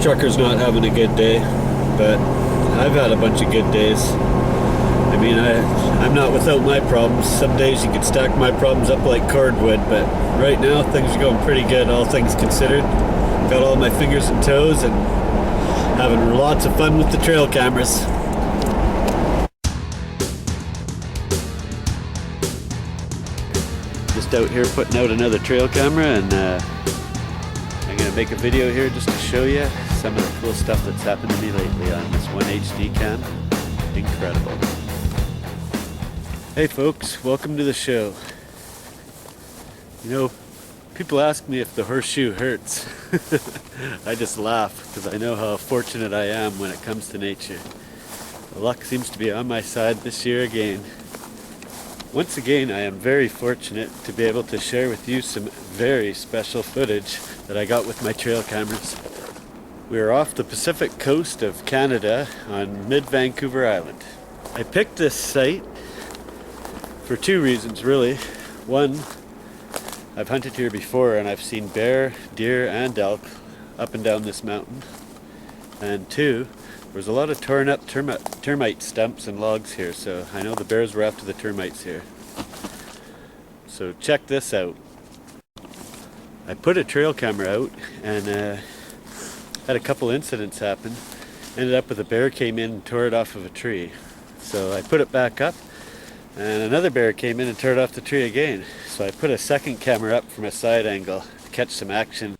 trucker's not having a good day, but I've had a bunch of good days. I mean, I'm not without my problems. Some days you could stack my problems up like cordwood, but right now things are going pretty good, all things considered. Got all my fingers and toes and having lots of fun with the trail cameras. Just out here putting out another trail camera, and I'm going to make a video here just to show you some of the cool stuff that's happened to me lately on this 1HD cam. Incredible. Hey folks, welcome to the show. You know, people ask me if the horseshoe hurts. I just laugh because I know how fortunate I am when it comes to nature. The luck seems to be on my side this year again. Once again, I am very fortunate to be able to share with you some very special footage that I got with my trail cameras. We are off the Pacific coast of Canada on mid-Vancouver Island. I picked this site for two reasons really. One, I've hunted here before and I've seen bear, deer and elk up and down this mountain. And two, there's a lot of torn up termite stumps and logs here, so I know the bears were after the termites here. So check this out. I put a trail camera out and had a couple incidents happen. Ended up with a bear came in and tore it off of a tree. So I put it back up and another bear came in and tore it off the tree again. So I put a second camera up from a side angle to catch some action.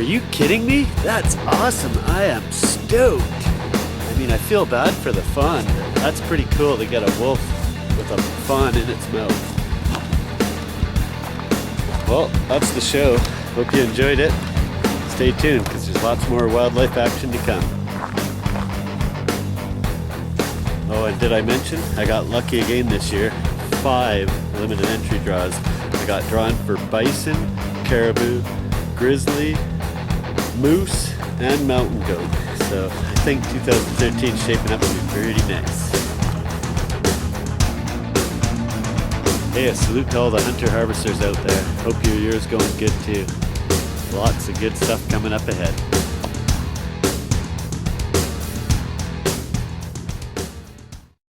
Are you kidding me? That's awesome. I am stoked. I mean, I feel bad for the fawn. That's pretty cool to get a wolf with a fawn in its mouth. Well, that's the show. Hope you enjoyed it. Stay tuned because there's lots more wildlife action to come. Oh, and did I mention I got lucky again this year? 5 limited entry draws. I got drawn for bison, caribou, grizzly, moose, and mountain goat. So I think 2013 is shaping up to be pretty nice. Hey, a salute to all the hunter harvesters out there. Hope your year's going good too. Lots of good stuff coming up ahead.